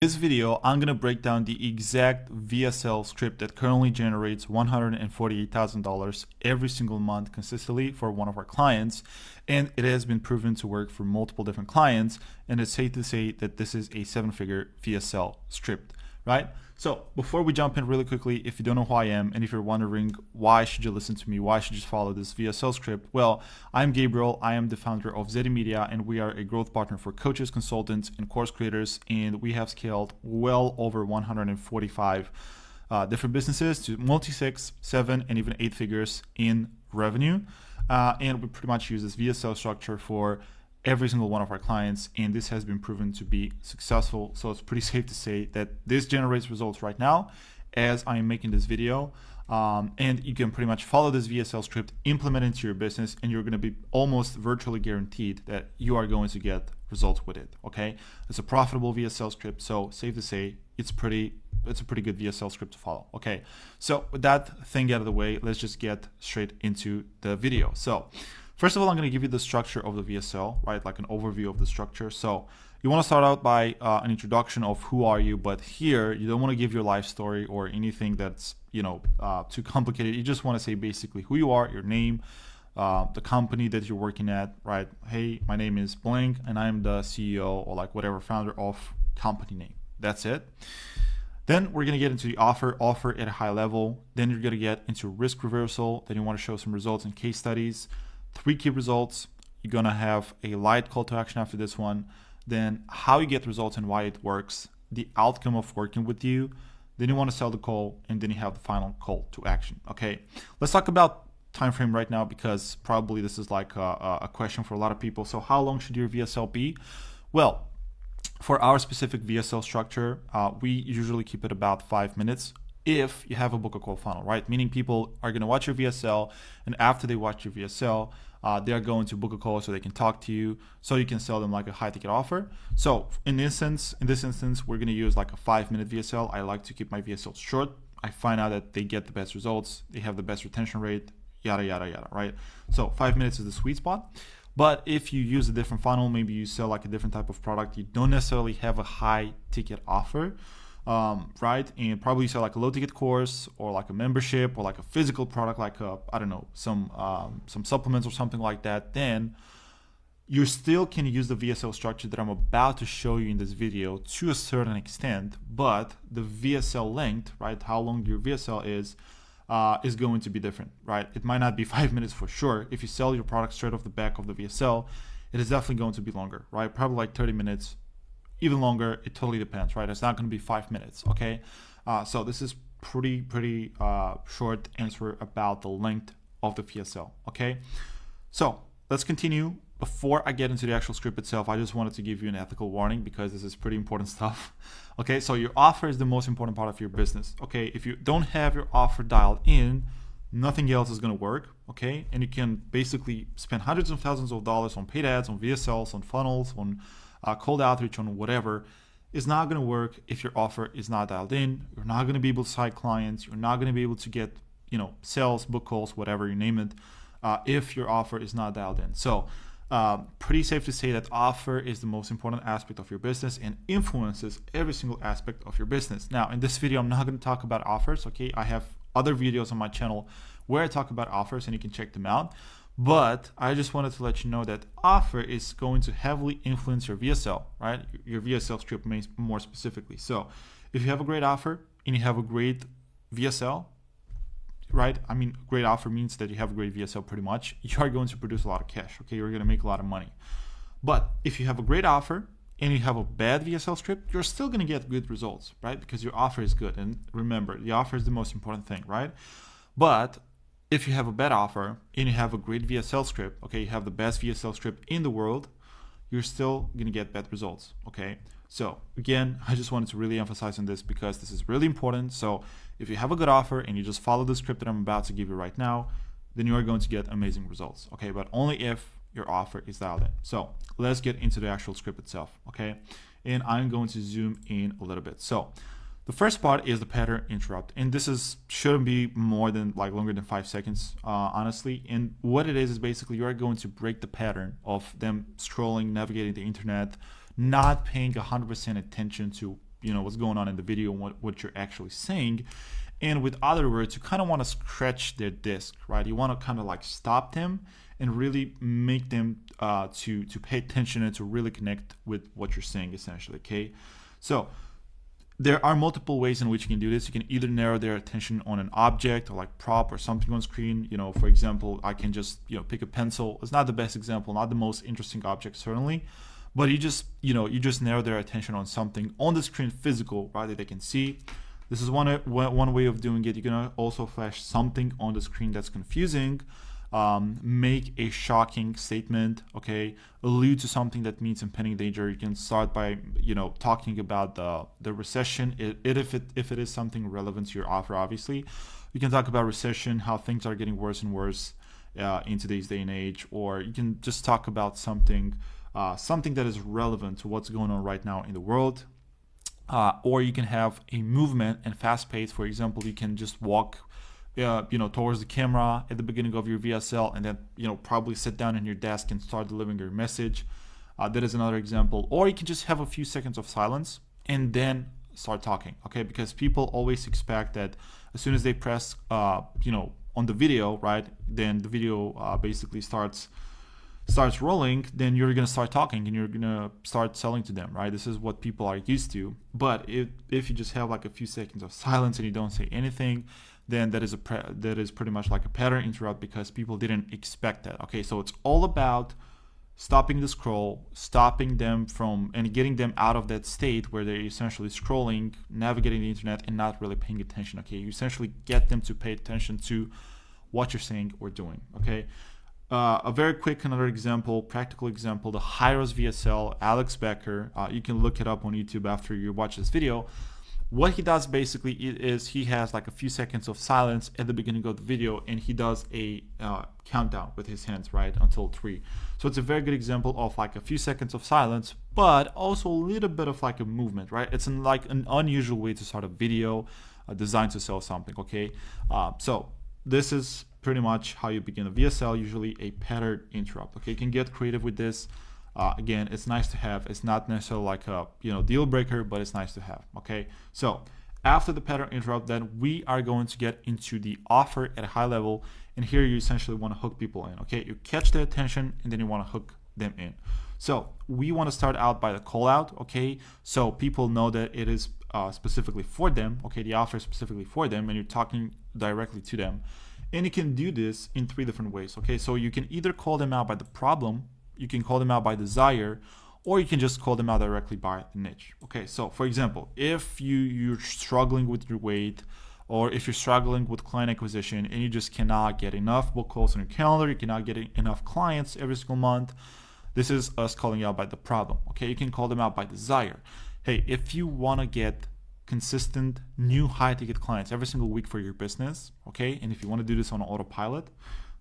This video, I'm going to break down the exact VSL script that currently generates $148,000 every single month consistently for one of our clients. And it has been proven to work for multiple different clients. And it's safe to say that this is a 7-figure VSL script, right? So before we jump in really quickly, if you don't know who I am, and if you're wondering why should you listen to me, why should you just follow this VSL script? Well, I'm Gabriel. I am the founder of Zeti Media, and we are a growth partner for coaches, consultants, and course creators. And we have scaled well over 145 different businesses to multi-6, 7, and even 8 figures in revenue. And we pretty much use this VSL structure for every single one of our clients, and this has been proven to be successful. So it's pretty safe to say that this generates results right now as I am making this video. And you can pretty much follow this VSL script, implement it into your business, and you're going to be almost virtually guaranteed that you are going to get results with it. Okay, it's a profitable VSL script, so safe to say it's a pretty good VSL script to follow. Okay, so with that thing out of the way, let's just get straight into the video. So first of all, I'm going to give you the structure of the VSL, right? Like an overview of the structure. So you want to start out by an introduction of who are you, but here you don't want to give your life story or anything that's, too complicated. You just want to say basically who you are, your name, the company that you're working at, right? Hey, my name is blank and I'm the CEO or like whatever founder of company name. That's it. Then we're going to get into the offer at a high level. Then you're going to get into risk reversal. Then you want to show some results and case studies. 3 key results. You're gonna have a light call to action after this one. Then how you get results and why it works, the outcome of working with you. Then you want to sell the call, and then you have the final call to action. Okay, let's talk about time frame right now, because probably this is like a question for a lot of people. So how long should your VSL be? Well, for our specific VSL structure, we usually keep it about 5 minutes. If you have a book a call funnel, right? Meaning people are going to watch your VSL, and after they watch your VSL, they're going to book a call so they can talk to you, so you can sell them like a high ticket offer. So in this instance, we're going to use like a 5-minute VSL. I like to keep my VSLs short. I find out that they get the best results, they have the best retention rate, yada, yada, yada, right? So 5 minutes is the sweet spot. But if you use a different funnel, maybe you sell like a different type of product, you don't necessarily have a high ticket offer, right? And probably sell like a low ticket course or like a membership or like a physical product, like some supplements or something like that. Then you still can use the VSL structure that I'm about to show you in this video to a certain extent, but the VSL length, right? How long your VSL is going to be different, right? It might not be 5 minutes for sure. If you sell your product straight off the back of the VSL, it is definitely going to be longer, right? Probably like 30 minutes. Even longer, it totally depends, right? It's not going to be 5 minutes, okay? So this is pretty short answer about the length of the VSL, okay? So let's continue. Before I get into the actual script itself, I just wanted to give you an ethical warning, because this is pretty important stuff. Okay, so your offer is the most important part of your business, okay? If you don't have your offer dialed in, nothing else is going to work, okay? And you can basically spend hundreds of thousands of dollars on paid ads, on VSLs, on funnels, on cold outreach, on whatever. Is not going to work if your offer is not dialed in. You're not going to be able to sign clients. You're not going to be able to get sales, book calls, whatever you name it, if your offer is not dialed in. So pretty safe to say that offer is the most important aspect of your business and influences every single aspect of your business. Now in this video, I'm not going to talk about offers, okay? I have other videos on my channel where I talk about offers, and you can check them out. But I just wanted to let you know that offer is going to heavily influence your VSL, right? Your VSL script more specifically. So if you have a great offer and you have a great VSL, right? I mean, great offer means that you have a great VSL pretty much. You are going to produce a lot of cash, okay? You're going to make a lot of money. But if you have a great offer and you have a bad VSL script, you're still going to get good results, right? Because your offer is good. And remember, the offer is the most important thing, right? But if you have a bad offer and you have a great VSL script, okay, you have the best VSL script in the world, you're still going to get bad results, okay? So again, I just wanted to really emphasize on this, because this is really important. So if you have a good offer and you just follow the script that I'm about to give you right now, then you are going to get amazing results, okay? But only if your offer is dialed in. So let's get into the actual script itself, okay? And I'm going to zoom in a little bit. So the first part is the pattern interrupt, and this shouldn't be more than longer than 5 seconds, honestly. And what it is basically you are going to break the pattern of them scrolling, navigating the internet, not paying 100% attention to what's going on in the video and what you're actually saying. And with other words, you kind of want to scratch their disc, right? You want to kind of like stop them and really make them to pay attention and to really connect with what you're saying, essentially. Okay, so there are multiple ways in which you can do this. You can either narrow their attention on an object or like prop or something on screen. For example, I can just pick a pencil. It's not the best example, not the most interesting object certainly, but you just narrow their attention on something on the screen, physical, right, that they can see. This is one way of doing it. You can also flash something on the screen that's confusing. Make a shocking statement, okay, allude to something that means impending danger. You can start by talking about the recession, if it is something relevant to your offer. Obviously you can talk about recession, how things are getting worse and worse in today's day and age, or you can just talk about something that is relevant to what's going on right now in the world. Or you can have a movement and fast pace. For example, you can just walk towards the camera at the beginning of your VSL, and then probably sit down in your desk and start delivering your message. That is another example. Or you can just have a few seconds of silence and then start talking, okay? Because people always expect that as soon as they press on the video, right, then the video basically starts rolling, then you're going to start talking and you're going to start selling to them, right? This is what people are used to. But if you just have like a few seconds of silence and you don't say anything, then that is pretty much like a pattern interrupt, because people didn't expect that. Okay, so it's all about stopping the scroll, stopping them from and getting them out of that state where they're essentially scrolling, navigating the internet and not really paying attention. Okay, you essentially get them to pay attention to what you're saying or doing. Okay. A very quick another example, practical example, the Hyros VSL, Alex Becker. You can look it up on YouTube after you watch this video. What he does basically is he has like a few seconds of silence at the beginning of the video, and he does a countdown with his hands, right, until 3. So it's a very good example of like a few seconds of silence, but also a little bit of like a movement, right? It's like an unusual way to start a video designed to sell something, okay? So this is pretty much how you begin a VSL, usually a pattern interrupt. Okay, you can get creative with this. Again, it's nice to have. It's not necessarily like a deal breaker, but it's nice to have. Okay, so after the pattern interrupt, then we are going to get into the offer at a high level, and here you essentially want to hook people in. Okay, you catch their attention and then you want to hook them in. So we want to start out by the call out. Okay, so people know that it is specifically for them. Okay, the offer is specifically for them, and you're talking directly to them. And you can do this in 3 different ways. Okay, so you can either call them out by the problem, you can call them out by desire, or you can just call them out directly by the niche. Okay, so for example, if you're struggling with your weight, or if you're struggling with client acquisition and you just cannot get enough book calls on your calendar, you cannot get enough clients every single month, this is us calling out by the problem. Okay, you can call them out by desire. Hey, if you want to get consistent new high ticket clients every single week for your business, okay, and if you want to do this on autopilot,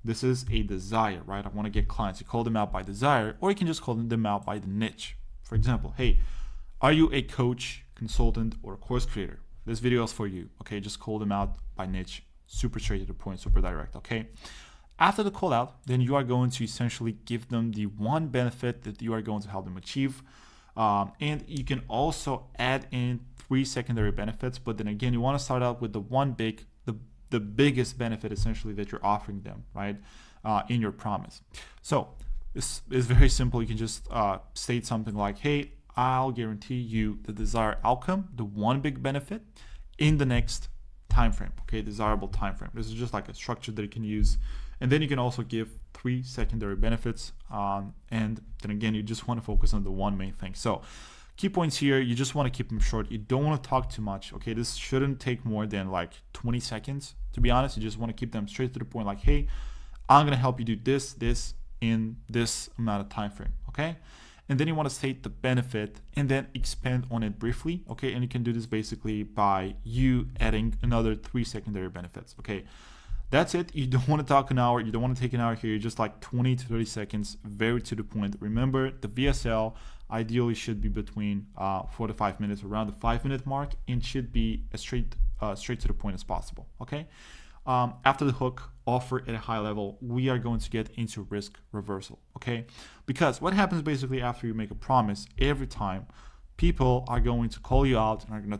this is a desire, right? I want to get clients. You call them out by desire, or you can just call them out by the niche. For example, hey, are you a coach, consultant, or a course creator? This video is for you. Okay, just call them out by niche, super straight to the point, super direct. Okay, after the call out, then you are going to essentially give them the one benefit that you are going to help them achieve. And you can also add in 3 secondary benefits, but then again, you want to start out with the biggest benefit essentially that you're offering them, right, in your promise. So this is very simple. You can just state something like, hey, I'll guarantee you the desired outcome, the one big benefit in the next time frame. Okay, desirable time frame. This is just like a structure that you can use. And then you can also give 3 secondary benefits. And then again, you just want to focus on the one main thing. So key points here, you just want to keep them short. You don't want to talk too much. Okay, this shouldn't take more than like 20 seconds. To be honest, you just want to keep them straight to the point. Like, hey, I'm going to help you do this in this amount of time frame. Okay. And then you want to state the benefit and then expand on it briefly. Okay. And you can do this basically by you adding another 3 secondary benefits. Okay. That's it. You don't want to talk an hour. You don't want to take an hour here. You're just like 20 to 30 seconds, very to the point. Remember, the VSL ideally should be between 4 to 5 minutes, around the 5-minute mark, and should be as straight to the point as possible. Okay. After the hook, offer at a high level, we are going to get into risk reversal. Okay. Because what happens basically after you make a promise, every time people are going to call you out and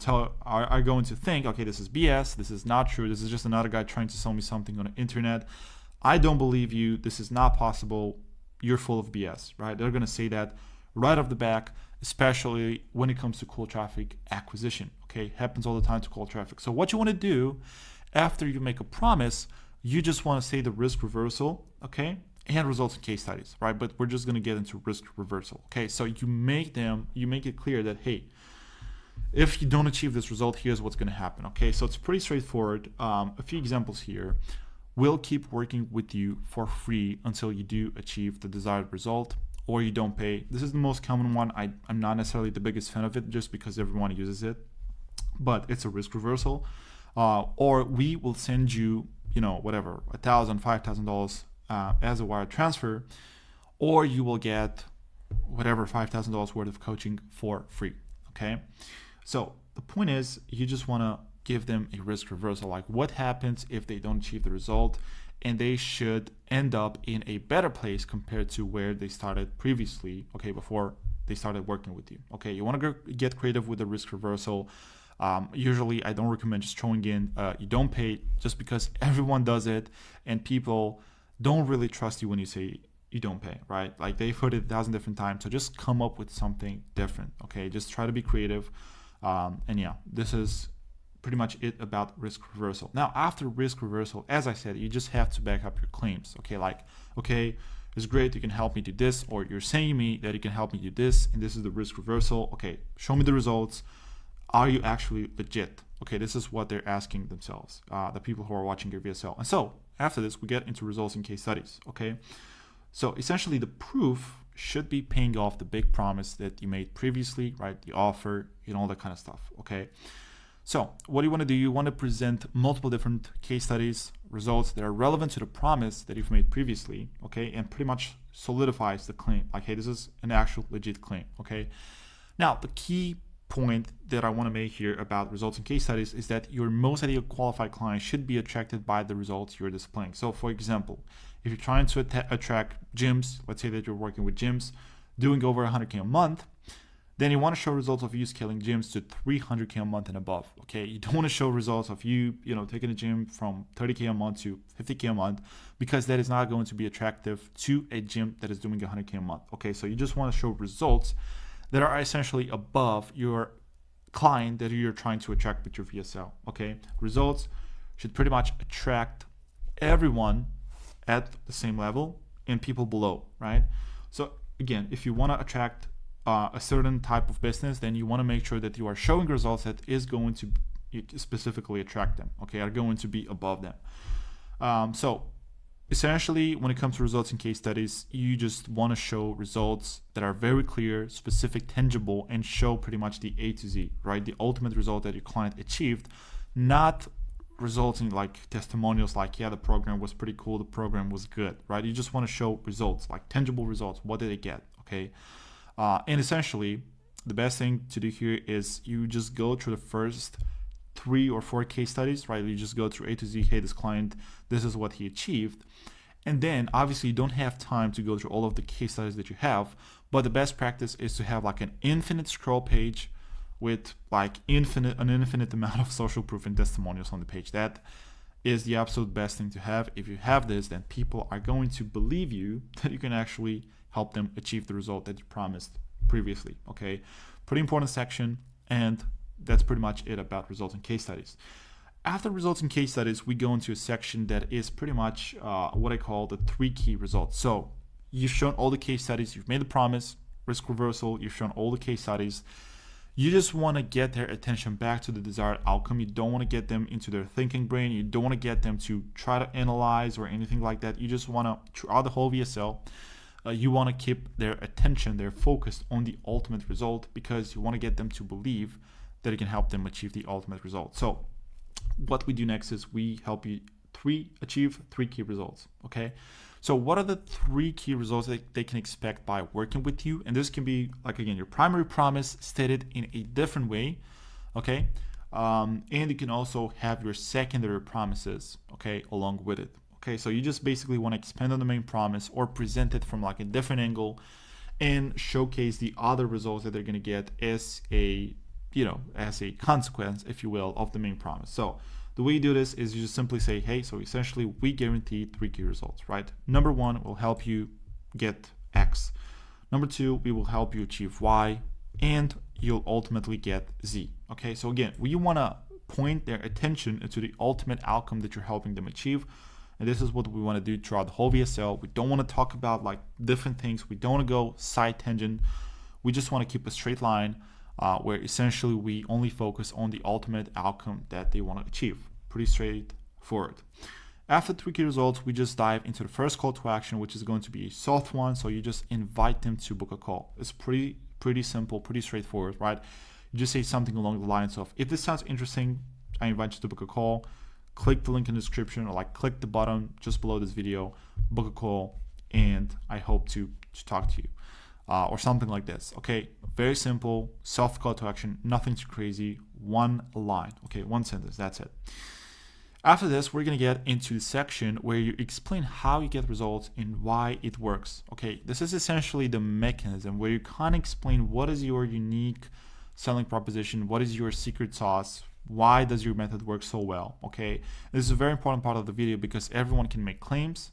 are going to think, okay, this is BS, this is not true, this is just another guy trying to sell me something on the internet. I don't believe you, this is not possible, you're full of BS, right? They're going to say that right off the back, especially when it comes to cold traffic acquisition. Okay, happens all the time to cold traffic. So what you want to do after you make a promise, you just want to say the risk reversal, okay, and results in case studies, right? But we're just going to get into risk reversal. Okay, so you make it clear that, hey, if you don't achieve this result, here's what's going to happen. Okay, so it's pretty straightforward. A few examples here. We'll keep working with you for free until you do achieve the desired result, or you don't pay. This is the most common one. I'm not necessarily the biggest fan of it just because everyone uses it, but it's a risk reversal. Or we will send you, whatever, $1,000, $5,000 as a wire transfer, or you will get whatever $5,000 worth of coaching for free. Okay, so the point is, you just want to give them a risk reversal, like what happens if they don't achieve the result, and they should end up in a better place compared to where they started previously, okay, before they started working with you. Okay, you want to get creative with the risk reversal. Usually I don't recommend just throwing in you don't pay, just because everyone does it and people don't really trust you when you say you don't pay, right? Like they've heard it 1,000 different times. So just come up with something different. Okay, just try to be creative. And yeah, this is pretty much it about risk reversal. Now, after risk reversal, as I said, you just have to back up your claims. Okay, like, okay, it's great, you can help me do this, or you're saying me that you can help me do this, and this is the risk reversal. Okay, show me the results. Are you actually legit? Okay, this is what they're asking themselves, the people who are watching your VSL. And so after this, we get into results in case studies. Okay, so essentially the proof should be paying off the big promise that you made previously, right? The offer and all that kind of stuff. Okay, so what do you want to do? You want to present multiple different case studies, results that are relevant to the promise that you've made previously, okay, and pretty much solidifies the claim. Like, hey, this is an actual legit claim, okay? Now, the key point that I want to make here about results and case studies is that your most ideal qualified client should be attracted by the results you're displaying. So, for example, if you're trying to attract gyms, let's say that you're working with gyms doing over 100K a month, then you want to show results of you scaling gyms to 300K a month and above. Okay, you don't want to show results of you taking a gym from 30K a month to 50K a month, because that is not going to be attractive to a gym that is doing 100K a month. Okay, so you just want to show results that are essentially above your client that you're trying to attract with your VSL. Okay, results should pretty much attract everyone at the same level and people below, right? So again, if you want to attract a certain type of business, then you want to make sure that you are showing results that is going to specifically attract them, okay, are going to be above them. So essentially, when it comes to results in case studies, you just want to show results that are very clear, specific, tangible, and show pretty much the A to Z, right? The ultimate result that your client achieved, not results in like testimonials like, yeah, the program was pretty cool, the program was good, right? You just want to show results, like tangible results. What did they get, okay? And essentially, the best thing to do here is you just go through the first 3 or 4 case studies, right? You just go through A to Z. Hey, this client, this is what he achieved. And then obviously you don't have time to go through all of the case studies that you have, but the best practice is to have like an infinite scroll page with like an infinite amount of social proof and testimonials on the page. That is the absolute best thing to have. If you have this, then people are going to believe you that you can actually help them achieve the result that you promised previously. Okay, pretty important section, and that's pretty much it about results and case studies. After results and case studies, we go into a section that is pretty much what I call the 3 key results. So you've shown all the case studies, you've made the promise, risk reversal, you've shown all the case studies. You just want to get their attention back to the desired outcome. You don't want to get them into their thinking brain. You don't want to get them to try to analyze or anything like that. You just want to, throughout the whole VSL, you want to keep their attention, their focus on the ultimate result, because you want to get them to believe that it can help them achieve the ultimate result. So what we do next is we help you achieve 3 key results. Okay, so what are the 3 key results that they can expect by working with you? And this can be, like, again, your primary promise stated in a different way. Okay, and you can also have your secondary promises, okay, along with it. Okay, so you just basically want to expand on the main promise or present it from like a different angle and showcase the other results that they're going to get as a, as a consequence, if you will, of the main promise. So the way you do this is you just simply say, hey, so essentially we guarantee 3 key results, right? Number 1 will help you get X. Number 2, we will help you achieve Y, and you'll ultimately get Z. Okay, so again, we want to point their attention to the ultimate outcome that you're helping them achieve. And this is what we want to do throughout the whole VSL. We don't want to talk about like different things. We don't want to go side tangent. We just want to keep a straight line where essentially we only focus on the ultimate outcome that they want to achieve. Pretty straightforward. After 3 key results, we just dive into the first call to action, which is going to be a soft one. So you just invite them to book a call. It's pretty simple, pretty straightforward, right? You just say something along the lines of, if this sounds interesting, I invite you to book a call. Click the link in the description, or like click the button just below this video, book a call, and I hope to talk to you, or something like this. Okay, very simple, soft call to action, nothing too crazy, one line, okay, one sentence, that's it. After this, we're going to get into the section where you explain how you get results and why it works. Okay, this is essentially the mechanism where you kind of explain what is your unique selling proposition, what is your secret sauce, why does your method work so well. Okay, this is a very important part of the video because everyone can make claims,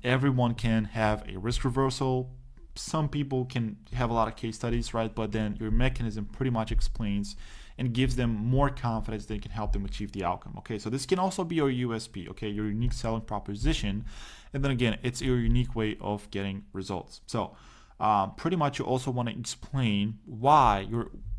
everyone can have a risk reversal, some people can have a lot of case studies, right? But then your mechanism pretty much explains and gives them more confidence that it can help them achieve the outcome. Okay, so this can also be your USP, okay, your unique selling proposition. And then again, it's your unique way of getting results. So pretty much you also want to explain why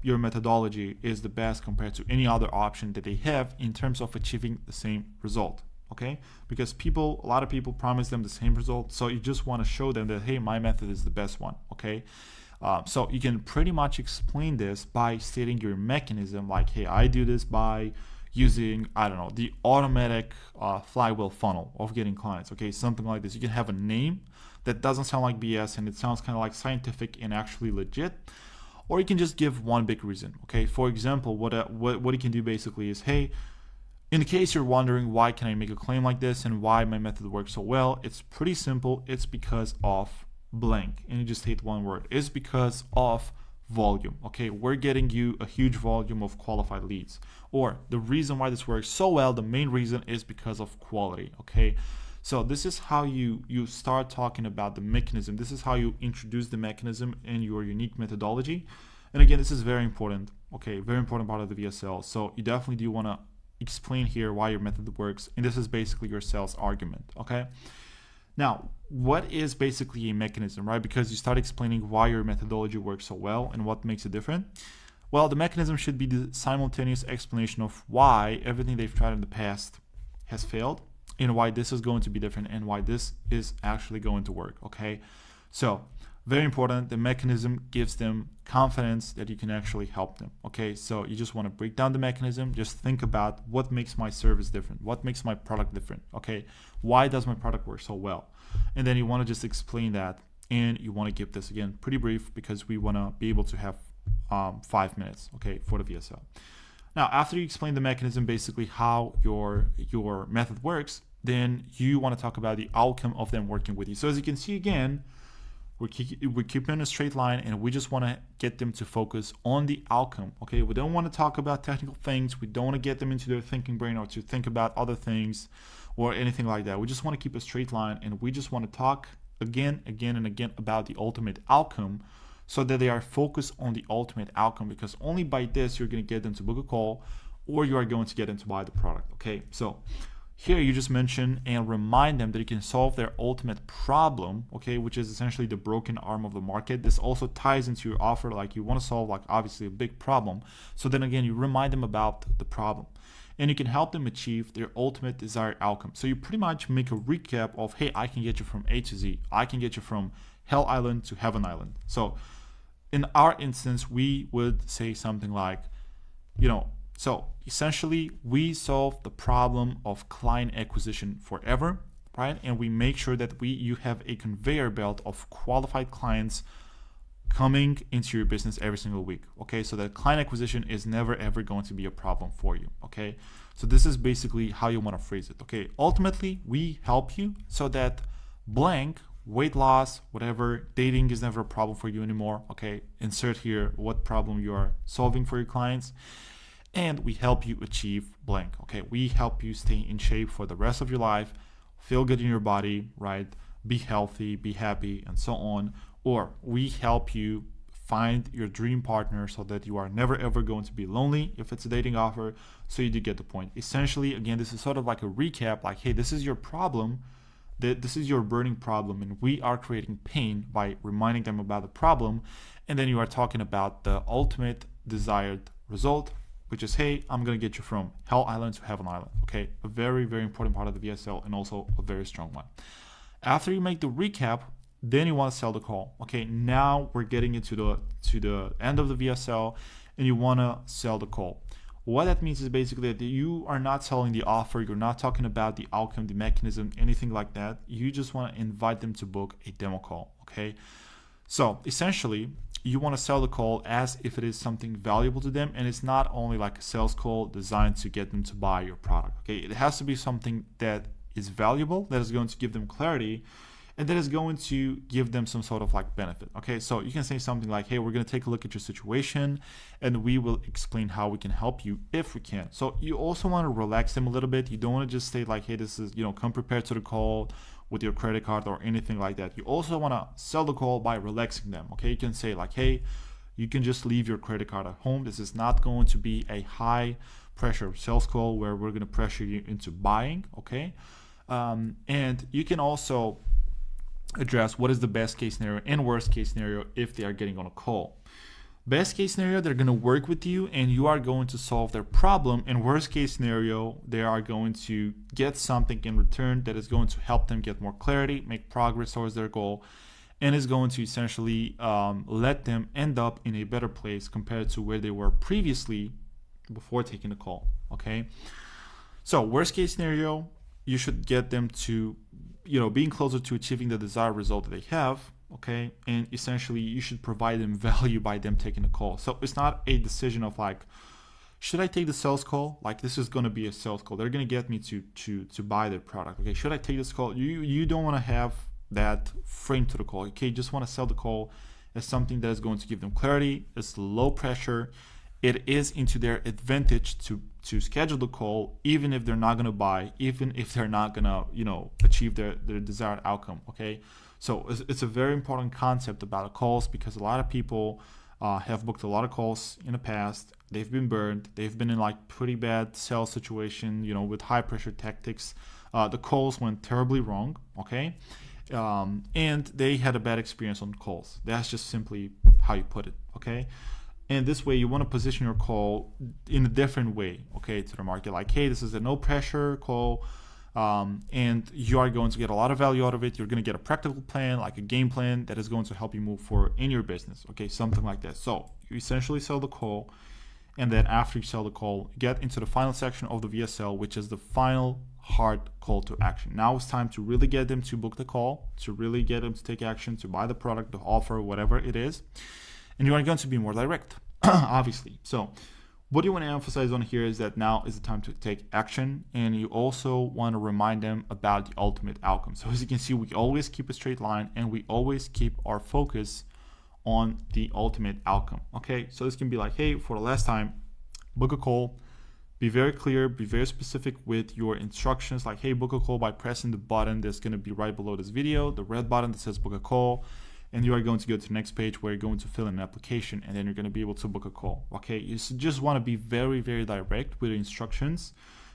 your methodology is the best compared to any other option that they have in terms of achieving the same result. Okay, because a lot of people promise them the same result, so you just want to show them that, hey, my method is the best one. Okay, so you can pretty much explain this by stating your mechanism, like, hey, I do this by using, I don't know, the automatic flywheel funnel of getting clients. Okay, something like this. You can have a name that doesn't sound like BS and it sounds kind of like scientific and actually legit, or you can just give one big reason. Okay, for example, what you can do basically is, hey, in the case you're wondering why can I make a claim like this and why my method works so well, it's pretty simple. It's because of blank, and you just state one word. It's because of volume. Okay, we're getting you a huge volume of qualified leads, or the reason why this works so well, the main reason is because of quality. Okay, so this is how you start talking about the mechanism. This is how you introduce the mechanism in your unique methodology. And again, this is very important. Okay, very important part of the VSL. So you definitely do want to explain here why your method works, and this is basically your sales argument. Okay, now what is basically a mechanism, right? Because you start explaining why your methodology works so well and what makes it different. Well, the mechanism should be the simultaneous explanation of why everything they've tried in the past has failed, and why this is going to be different, and why this is actually going to work. Okay, so very important, the mechanism gives them confidence that you can actually help them. Okay, so you just want to break down the mechanism. Just think about what makes my service different, what makes my product different. Okay, why does my product work so well? And then you want to just explain that, and you want to keep this again pretty brief because we want to be able to have 5 minutes, okay, for the VSL. Now, after you explain the mechanism, basically how your method works, then you want to talk about the outcome of them working with you. So as you can see again, we're keeping a straight line, and we just want to get them to focus on the outcome. Okay, we don't want to talk about technical things. We don't want to get them into their thinking brain or to think about other things or anything like that. We just want to keep a straight line, and we just want to talk again and again about the ultimate outcome, so that they are focused on the ultimate outcome, because only by this you're going to get them to book a call, or you are going to get them to buy the product. Okay, so here you just mention and remind them that you can solve their ultimate problem, okay, which is essentially the broken arm of the market. This also ties into your offer, like you want to solve like obviously a big problem. So then again, you remind them about the problem, and you can help them achieve their ultimate desired outcome. So you pretty much make a recap of, hey, I can get you from A to Z. I can get you from Hell Island to Heaven Island. So in our instance, we would say something like, so essentially we solve the problem of client acquisition forever, right? And we make sure that you have a conveyor belt of qualified clients coming into your business every single week. Okay, so that client acquisition is never ever going to be a problem for you. Okay, so this is basically how you want to phrase it. Okay, ultimately we help you so that blank weight loss, whatever. Dating is never a problem for you anymore. Okay, insert here what problem you are solving for your clients. And we help you achieve blank. Okay, we help you stay in shape for the rest of your life, feel good in your body, right? Be healthy, be happy, and so on. Or we help you find your dream partner so that you are never ever going to be lonely if it's a dating offer. So you do get the point. Essentially, again, this is sort of like a recap, like, hey, this is your problem, this is your burning problem, and we are creating pain by reminding them about the problem. And then you are talking about the ultimate desired result, which is, hey, I'm going to get you from Hell Island to Heaven Island. Okay, a very, very important part of the VSL, and also a very strong one. After you make the recap, then you want to sell the call. Okay, now we're getting into the end of the VSL, and you want to sell the call. What that means is basically that you are not selling the offer, you're not talking about the outcome, the mechanism, anything like that. You just want to invite them to book a demo call. Okay, so essentially, you want to sell the call as if it is something valuable to them, and it's not only like a sales call designed to get them to buy your product. Okay, it has to be something that is valuable, that is going to give them clarity, and that is going to give them some sort of like benefit. Okay, so you can say something like, hey, we're going to take a look at your situation and we will explain how we can help you if we can. So you also want to relax them a little bit. You don't want to just say like, hey, this is, come prepared to the call with your credit card or anything like that. You also want to sell the call by relaxing them. Okay, you can say like, hey, you can just leave your credit card at home. This is not going to be a high pressure sales call where we're going to pressure you into buying. Okay, and you can also address what is the best case scenario and worst case scenario if they are getting on a call. Best case scenario, they're going to work with you and you are going to solve their problem. And worst case scenario, they are going to get something in return that is going to help them get more clarity, make progress towards their goal, and is going to essentially let them end up in a better place compared to where they were previously before taking the call. Okay, so worst case scenario, you should get them to being closer to achieving the desired result that they have. Okay, and essentially you should provide them value by them taking the call. So it's not a decision of like, should I take the sales call? Like, this is going to be a sales call, they're going to get me to buy their product. Okay, should I take this call? You don't want to have that frame to the call. Okay, you just want to sell the call as something that is going to give them clarity. It's low pressure. It is into their advantage to schedule the call, even if they're not going to buy, even if they're not going to achieve their desired outcome. Okay, so it's a very important concept about calls, because a lot of people have booked a lot of calls in the past. They've been burned. They've been in like pretty bad sales situation, with high pressure tactics. The calls went terribly wrong. Okay, and they had a bad experience on calls. That's just simply how you put it. Okay. And this way, you want to position your call in a different way, okay, to the market. Like, hey, this is a no pressure call, and you are going to get a lot of value out of it. You're going to get a practical plan, like a game plan that is going to help you move forward in your business, okay, something like that. So you essentially sell the call, and then after you sell the call, get into the final section of the VSL, which is the final hard call to action. Now it's time to really get them to book the call, to really get them to take action, to buy the product, the offer, whatever it is. And you are going to be more direct, obviously. So what you want to emphasize on here is that now is the time to take action, and you also want to remind them about the ultimate outcome. So as you can see, we always keep a straight line, and we always keep our focus on the ultimate outcome. Okay, so this can be like, hey, for the last time, book a call. Be very clear, be very specific with your instructions. Like, hey, book a call by pressing the button that's going to be right below this video, the red button that says book a call. And you are going to go to the next page where you're going to fill in an application, and then you're going to be able to book a call. Okay, you just want to be very, very direct with the instructions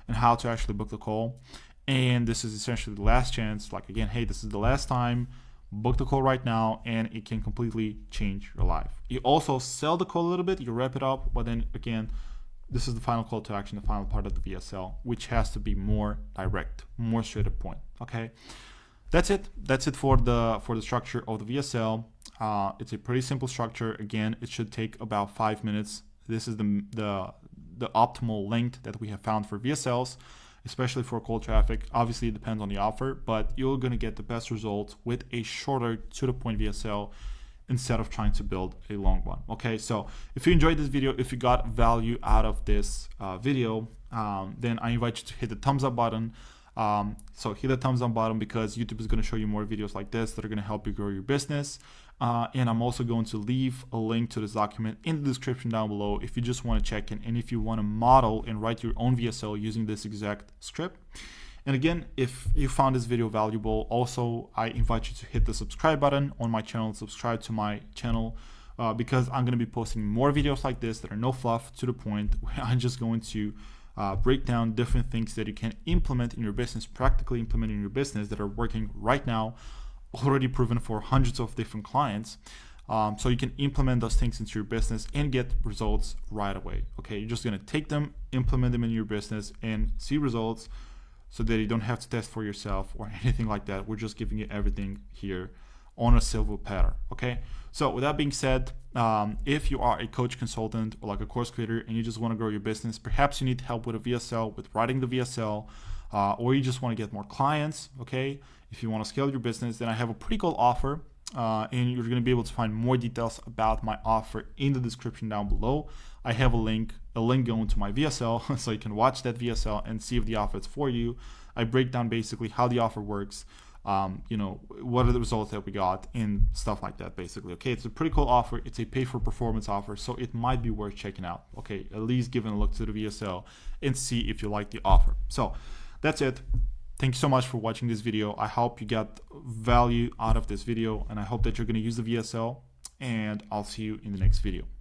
and how to actually book the call. And this is essentially the last chance. Like, again, hey, this is the last time. Book the call right now, and it can completely change your life. You also sell the call a little bit, you wrap it up, but then again, this is the final call to action, the final part of the VSL, which has to be more direct, more straight to the point. Okay. That's it for the structure of the VSL. It's a pretty simple structure. Again, it should take about 5 minutes. This is the optimal length that we have found for VSLs, especially for cold traffic. Obviously, it depends on the offer, but you're going to get the best results with a shorter to the point VSL instead of trying to build a long one. Okay, so if you enjoyed this video, if you got value out of this video, then I invite you to hit the thumbs up button. So hit the thumbs up button because YouTube is going to show you more videos like this that are going to help you grow your business. And I'm also going to leave a link to this document in the description down below if you just want to check in and if you want to model and write your own VSL using this exact script. And again, if you found this video valuable, also I invite you to hit the subscribe button on my channel, subscribe to my channel, because I'm going to be posting more videos like this that are no fluff, to the point, where I'm just going to break down different things that you can implement in your business, practically implement in your business, that are working right now, already proven for hundreds of different clients. So you can implement those things into your business and get results right away. Okay, you're just going to take them, implement them in your business, and see results, so that you don't have to test for yourself or anything like that. We're just giving you everything here on a silver platter. Okay, so with that being said, if you are a coach, consultant, or like a course creator and you just want to grow your business, perhaps you need help with a VSL, with writing the VSL, or you just want to get more clients, okay, if you want to scale your business, then I have a pretty cool offer. And you're going to be able to find more details about my offer in the description down below. I have a link going to my VSL, so you can watch that VSL and see if the offer is for you. I break down basically how the offer works, what are the results that we got, and stuff like that, basically. Okay, it's a pretty cool offer. It's a pay for performance offer, so it might be worth checking out. Okay, at least giving a look to the VSL and see if you like the offer. So that's it. Thank you so much for watching this video. I hope you got value out of this video, and I hope that you're going to use the VSL, and I'll see you in the next video.